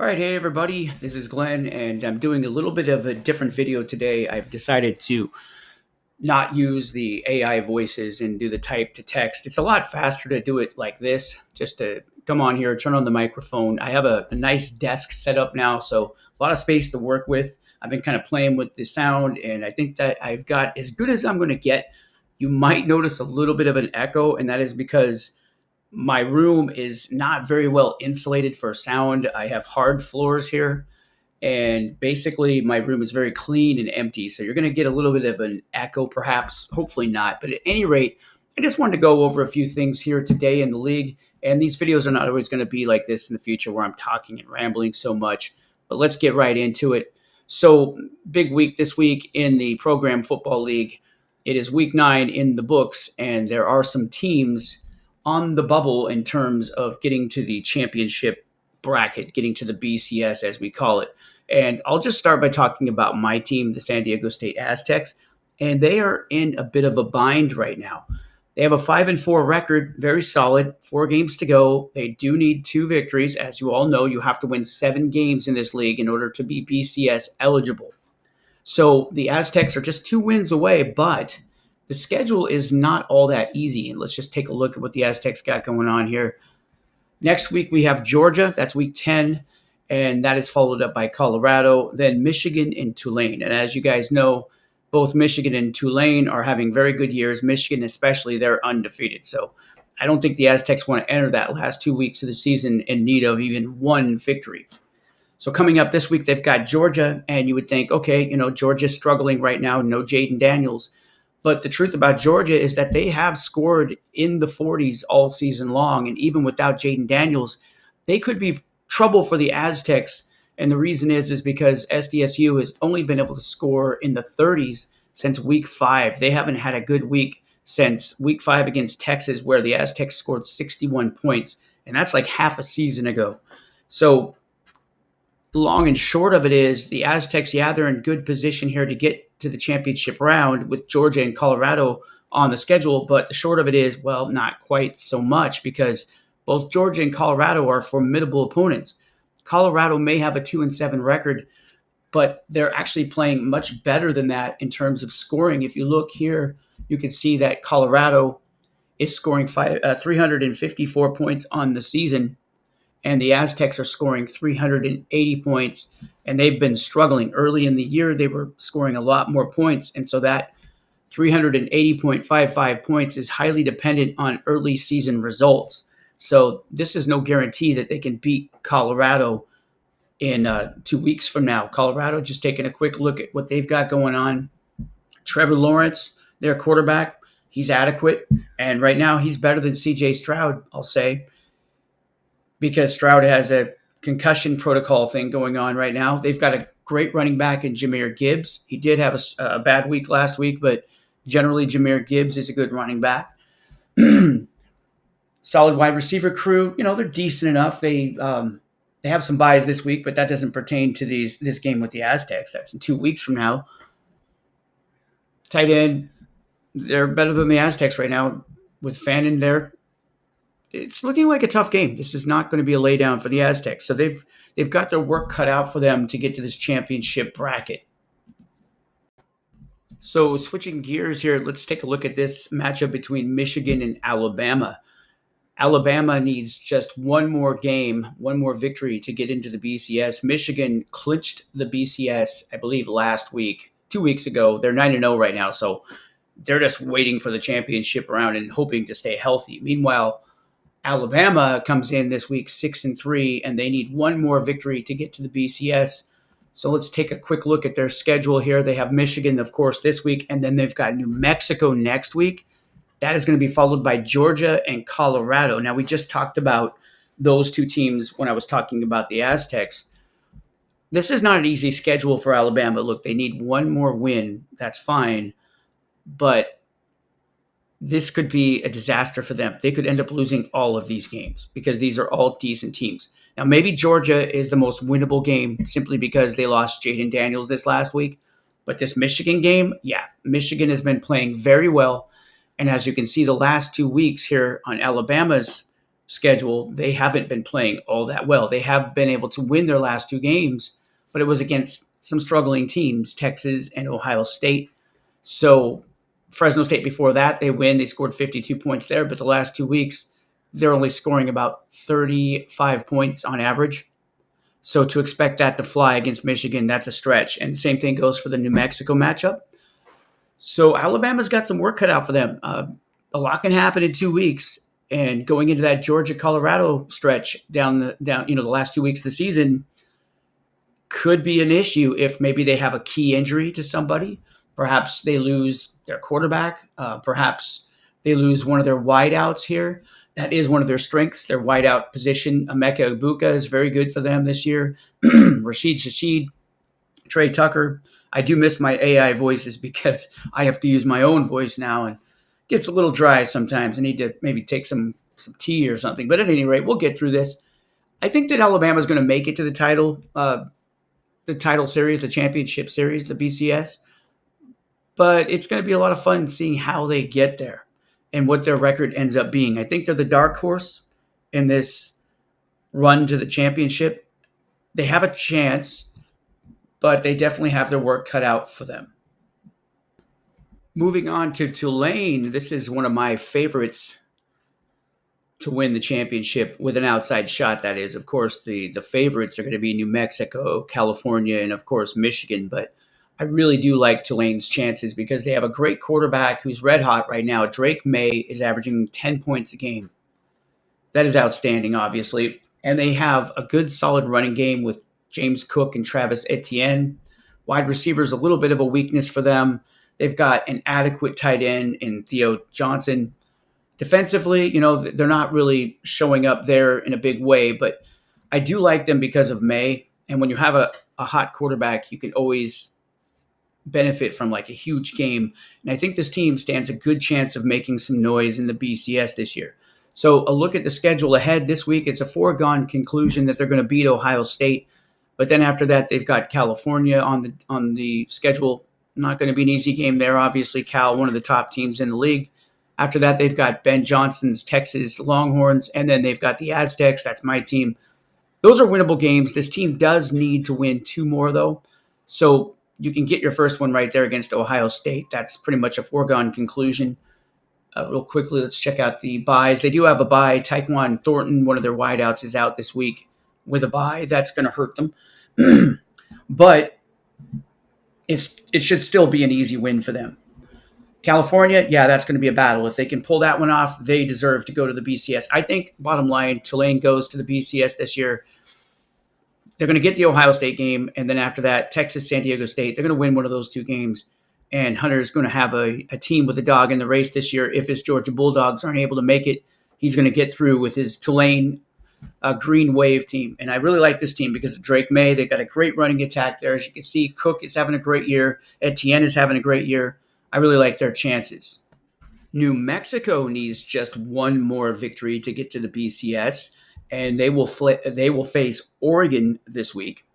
All right, hey everybody, this is Glenn, and I'm doing a little bit of a different video today. I've decided to not use the AI voices and do the type to text. It's a lot faster to do it like this, just to come on here, turn on the microphone. I have a nice desk set up now, so a lot of space to work with. I've been kind of playing with the sound, and I think that I've got as good as I'm going to get. You might notice a little bit of an echo, and that is because my room is not very well insulated for sound. I have hard floors here, and basically my room is very clean and empty. So you're going to get a little bit of an echo, perhaps, hopefully not. But at any rate, I just wanted to go over a few things here today in the league. And these videos are not always going to be like this in the future where I'm talking and rambling so much. But let's get right into it. So, big week this week in the Program Football League. It is week 9 in the books, and there are some teams on the bubble in terms of getting to the championship bracket, getting to the BCS as we call it. And I'll just start by talking about my team, the San Diego State Aztecs, and they are in a bit of a bind right now. They have a 5-4 record, very solid, 4 games to go. They do need 2 victories. As you all know, you have to win 7 games in this league in order to be BCS eligible. So the Aztecs are just 2 wins away, but the schedule is not all that easy. And let's just take a look at what the Aztecs got going on here. Next week, we have Georgia. That's week 10. And that is followed up by Colorado, then Michigan and Tulane. And as you guys know, both Michigan and Tulane are having very good years. Michigan, especially, they're undefeated. So I don't think the Aztecs want to enter that last 2 weeks of the season in need of even 1 victory. So coming up this week, they've got Georgia, and you would think, okay, Georgia's struggling right now, no Jaden Daniels. But the truth about Georgia is that they have scored in the 40s all season long, and even without Jaden Daniels, they could be trouble for the Aztecs. And the reason is because SDSU has only been able to score in the 30s since week 5. They haven't had a good week since week 5 against Texas, where the Aztecs scored 61 points, and that's like half a season ago. So long and short of it is the Aztecs, yeah, they're in good position here to get to the championship round with Georgia and Colorado on the schedule. But the short of it is, well, not quite so much, because both Georgia and Colorado are formidable opponents. Colorado may have a 2-7 record, but they're actually playing much better than that in terms of scoring. If you look here, you can see that Colorado is scoring 354 points on the season, and the Aztecs are scoring 380 points, and they've been struggling. Early in the year, they were scoring a lot more points, and so that 380.55 points is highly dependent on early season results. So this is no guarantee that they can beat Colorado in 2 weeks from now. Colorado, just taking a quick look at what they've got going on. Trevor Lawrence, their quarterback, he's adequate, and right now he's better than C.J. Stroud, I'll say, because Stroud has a concussion protocol thing going on right now. They've got a great running back in Jahmyr Gibbs. He did have a bad week last week, but generally Jahmyr Gibbs is a good running back. Solid wide receiver crew. They're decent enough. They have some buys this week, but that doesn't pertain to this game with the Aztecs. That's in 2 weeks from now. Tight end, they're better than the Aztecs right now with Fannin there. It's looking like a tough game. This is not going to be a laydown for the Aztecs. So they've got their work cut out for them to get to this championship bracket. So switching gears here, let's take a look at this matchup between Michigan and Alabama. Alabama needs just one more game, one more victory to get into the BCS. Michigan clinched the BCS, I believe, last week, 2 weeks ago. They're 9-0 right now, so they're just waiting for the championship round and hoping to stay healthy. Meanwhile, Alabama comes in this week 6-3, and they need one more victory to get to the BCS. So let's take a quick look at their schedule here. They have Michigan, of course, this week, and then they've got New Mexico next week. That is going to be followed by Georgia and Colorado. Now, we just talked about those 2 teams when I was talking about the Aztecs. This is not an easy schedule for Alabama. Look, they need one more win. That's fine. But this could be a disaster for them. They could end up losing all of these games because these are all decent teams. Now, maybe Georgia is the most winnable game simply because they lost Jaden Daniels this last week. But this Michigan game, yeah, Michigan has been playing very well. And as you can see, the last 2 weeks here on Alabama's schedule, they haven't been playing all that well. They have been able to win their last two games, but it was against some struggling teams, Texas and Ohio State. So Fresno State before that, they win. They scored 52 points there, but the last 2 weeks, they're only scoring about 35 points on average. So to expect that to fly against Michigan, that's a stretch. And same thing goes for the New Mexico matchup. So Alabama's got some work cut out for them. A lot can happen in 2 weeks, and going into that Georgia Colorado stretch down the last 2 weeks of the season could be an issue if maybe they have a key injury to somebody. Perhaps they lose their quarterback. Perhaps they lose one of their wideouts here. That is one of their strengths, their wideout position. Emeka Ibuka is very good for them this year. Rashid Shaheed, Trey Tucker. I do miss my AI voices because I have to use my own voice now, and it gets a little dry sometimes. I need to maybe take some tea or something. But at any rate, we'll get through this. I think that Alabama is going to make it to the title series, the championship series, the BCS. But it's going to be a lot of fun seeing how they get there and what their record ends up being. I think they're the dark horse in this run to the championship. They have a chance, but they definitely have their work cut out for them. Moving on to Tulane, this is one of my favorites to win the championship with an outside shot, that is. Of course, the favorites are going to be New Mexico, California, and, of course, Michigan. But I really do like Tulane's chances because they have a great quarterback who's red hot right now. Drake May is averaging 10 points a game. That is outstanding, obviously. And they have a good, solid running game with James Cook and Travis Etienne. Wide receivers, a little bit of a weakness for them. They've got an adequate tight end in Theo Johnson. Defensively, they're not really showing up there in a big way, but I do like them because of May. And when you have a hot quarterback, you can always benefit from like a huge game. And I think this team stands a good chance of making some noise in the BCS this year. So a look at the schedule ahead this week, it's a foregone conclusion that they're going to beat Ohio State. But then after that, they've got California on the schedule. Not going to be an easy game there. Obviously, Cal, one of the top teams in the league. After that, they've got Ben Johnson's Texas Longhorns, and then they've got the Aztecs. That's my team. Those are winnable games. This team does need to win two more, though. So you can get your first one right there against Ohio State. That's pretty much a foregone conclusion. Real quickly, let's check out the buys. They do have a buy. Tyquan Thornton, one of their wideouts, is out this week with a buy. That's going to hurt them. But it should still be an easy win for them. California, yeah, that's going to be a battle. If they can pull that one off, they deserve to go to the BCS. I think, bottom line, Tulane goes to the BCS this year. They're going to get the Ohio State game, and then after that, Texas, San Diego State. They're going to win one of those two games, and Hunter's going to have a team with a dog in the race this year. If his Georgia Bulldogs aren't able to make it, he's going to get through with his Tulane Green Wave team. And I really like this team because of Drake May. They've got a great running attack there. As you can see, Cook is having a great year. Etienne is having a great year. I really like their chances. New Mexico needs just one more victory to get to the BCS, and they will face Oregon this week.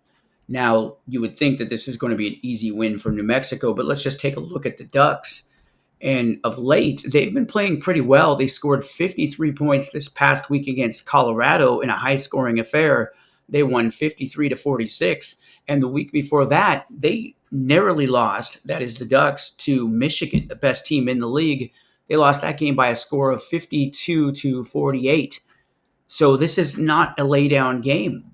Now, you would think that this is going to be an easy win for New Mexico, but let's just take a look at the Ducks. And of late, they've been playing pretty well. They scored 53 points this past week against Colorado in a high-scoring affair. They won 53-46. And the week before that, they narrowly lost, that is the Ducks, to Michigan, the best team in the league. They lost that game by a score of 52-48. So this is not a lay-down game.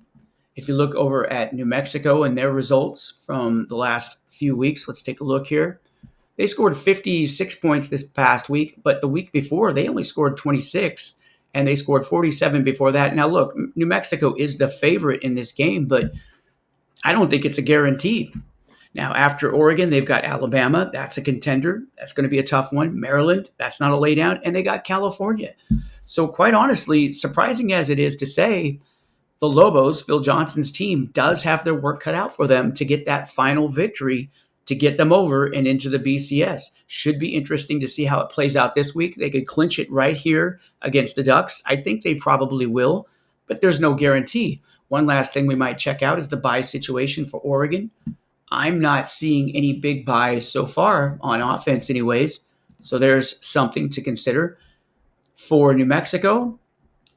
If you look over at New Mexico and their results from the last few weeks, let's take a look here. They scored 56 points this past week, but the week before, they only scored 26, and they scored 47 before that. Now, look, New Mexico is the favorite in this game, but I don't think it's a guarantee. Now, after Oregon, they've got Alabama. That's a contender. That's going to be a tough one. Maryland, that's not a laydown. And they got California. So quite honestly, surprising as it is to say, the Lobos, Phil Johnson's team, does have their work cut out for them to get that final victory to get them over and into the BCS. Should be interesting to see how it plays out this week. They could clinch it right here against the Ducks. I think they probably will, but there's no guarantee. One last thing we might check out is the buy situation for Oregon. I'm not seeing any big buys so far on offense anyways, so there's something to consider. For New Mexico,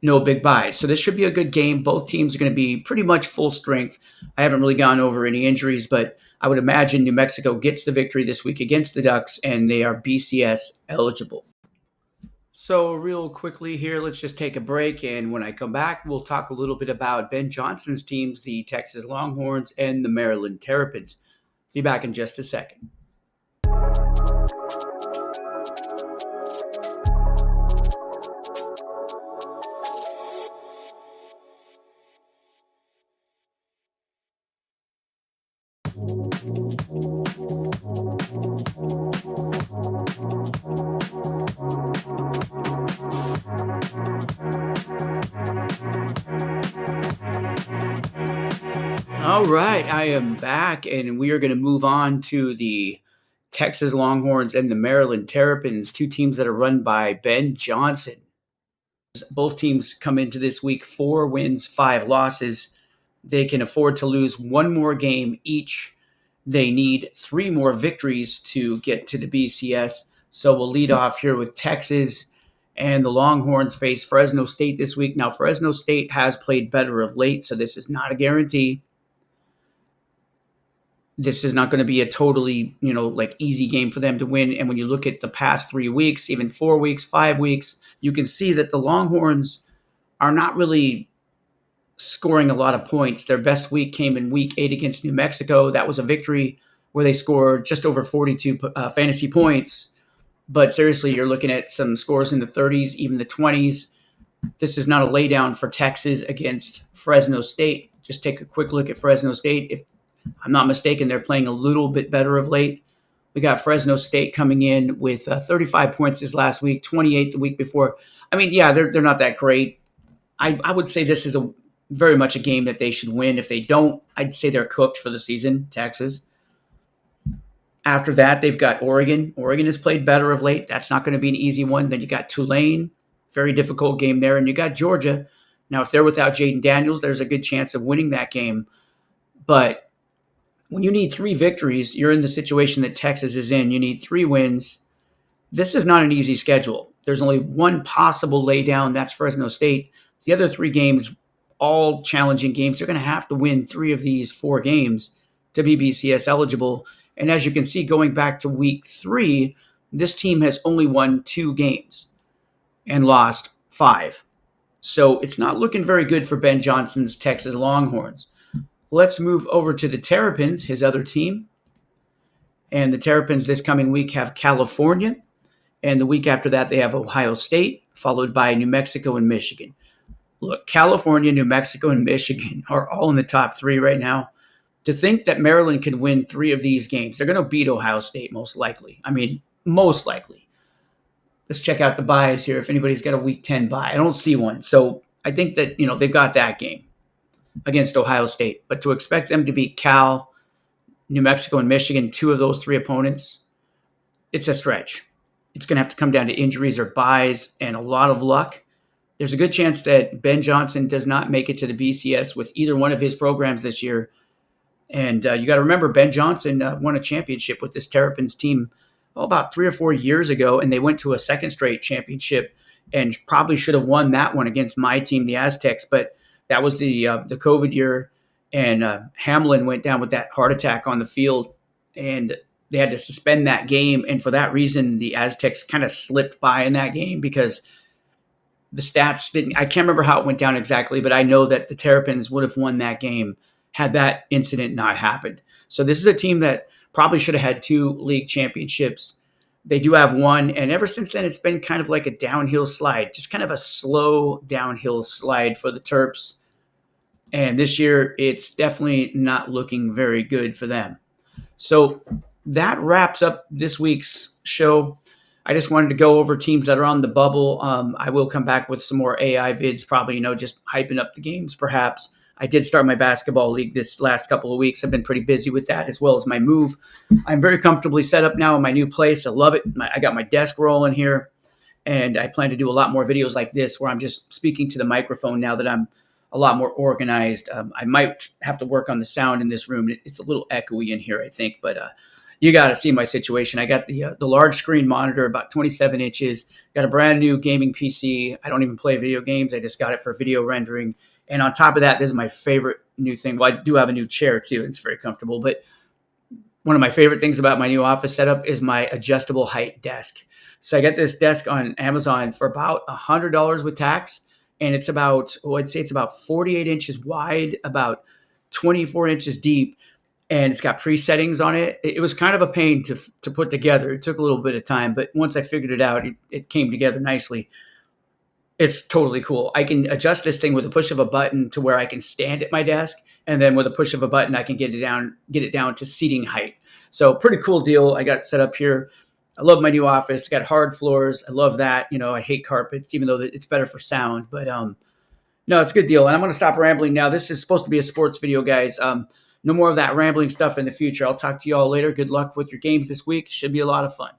no big buys. So this should be a good game. Both teams are going to be pretty much full strength. I haven't really gone over any injuries, but I would imagine New Mexico gets the victory this week against the Ducks, and they are BCS eligible. So, real quickly here, let's just take a break. And when I come back, we'll talk a little bit about Ben Johnson's teams, the Texas Longhorns and the Maryland Terrapins. Be back in just a second. All right, I am back, and we are going to move on to the Texas Longhorns and the Maryland Terrapins, two teams that are run by Ben Johnson. Both teams come into this week 4 wins, 5 losses. They can afford to lose one more game each. They need 3 more victories to get to the BCS. So we'll lead off here with Texas, and the Longhorns face Fresno State this week. Now, Fresno State has played better of late, so this is not a guarantee. This is not going to be a totally, easy game for them to win. And when you look at the past 3 weeks, even 4 weeks, 5 weeks, you can see that the Longhorns are not really scoring a lot of points. Their best week came in week 8 against New Mexico. That was a victory where they scored just over 42 fantasy points. But seriously, you're looking at some scores in the 30s, even the 20s. This is not a laydown for Texas against Fresno State. Just take a quick look at Fresno State. If I'm not mistaken, they're playing a little bit better of late. We got Fresno State coming in with 35 points this last week, 28 the week before. I mean, yeah, they're not that great. I would say this is very much a game that they should win. If they don't, I'd say they're cooked for the season, Texas. After that, they've got Oregon. Oregon has played better of late. That's not going to be an easy one. Then you got Tulane, very difficult game there. And you got Georgia. Now, if they're without Jaden Daniels, there's a good chance of winning that game. But when you need 3 victories, you're in the situation that Texas is in. You need 3 wins. This is not an easy schedule. There's only one possible laydown. That's Fresno State. The other 3 games, all challenging games. They're going to have to win 3 of these 4 games to be BCS eligible. And as you can see, going back to week 3, this team has only won 2 games and lost 5. So it's not looking very good for Ben Johnson's Texas Longhorns. Let's move over to the Terrapins, his other team. And the Terrapins this coming week have California. And the week after that, they have Ohio State, followed by New Mexico and Michigan. Look, California, New Mexico, and Michigan are all in the top 3 right now. To think that Maryland can win 3 of these games, they're going to beat Ohio State most likely. I mean, most likely. Let's check out the buys here if anybody's got a week 10 buy. I don't see one. So I think that, they've got that game against Ohio State. But to expect them to beat Cal, New Mexico, and Michigan, 2 of those 3 opponents, it's a stretch. It's going to have to come down to injuries or buys and a lot of luck. There's a good chance that Ben Johnson does not make it to the BCS with either one of his programs this year. And you got to remember, Ben Johnson won a championship with this Terrapins team about 3 or 4 years ago, and they went to a second straight championship and probably should have won that one against my team, the Aztecs. But that was the COVID year, and Hamlin went down with that heart attack on the field, and they had to suspend that game. And for that reason, the Aztecs kind of slipped by in that game because the stats didn't – I can't remember how it went down exactly, but I know that the Terrapins would have won that game had that incident not happened. So this is a team that probably should have had 2 league championships. They do have 1, and ever since then, it's been kind of like a downhill slide, just kind of a slow downhill slide for the Terps. And this year, it's definitely not looking very good for them. So that wraps up this week's show. I just wanted to go over teams that are on the bubble. I will come back with some more AI vids, probably, just hyping up the games perhaps. I did start my basketball league this last couple of weeks. I've been pretty busy with that as well as my move. I'm very comfortably set up now in my new place. I love it. I got my desk rolling here, and I plan to do a lot more videos like this where I'm just speaking to the microphone now that I'm a lot more organized. I might have to work on the sound in this room. It's a little echoey in here, I think, but you got to see my situation. I got the large screen monitor, about 27 inches. Got a brand new gaming PC. I don't even play video games. I just got it for video rendering. And on top of that, this is my favorite new thing. Well, I do have a new chair too. It's very comfortable. But one of my favorite things about my new office setup is my adjustable height desk. So I got this desk on Amazon for about $100 with tax, and it's about, oh, I'd say it's about 48 inches wide, about 24 inches deep, and it's got pre-settings on it. It was kind of a pain to put together. It took a little bit of time, but once I figured it out, it came together nicely. It's totally cool. I can adjust this thing with a push of a button to where I can stand at my desk, and then with a push of a button, I can get it down to seating height. So pretty cool deal. I got set up here. I love my new office. Got hard floors. I love that. I hate carpets, even though it's better for sound. But no, it's a good deal. And I'm going to stop rambling now. This is supposed to be a sports video, guys. No more of that rambling stuff in the future. I'll talk to you all later. Good luck with your games this week. Should be a lot of fun.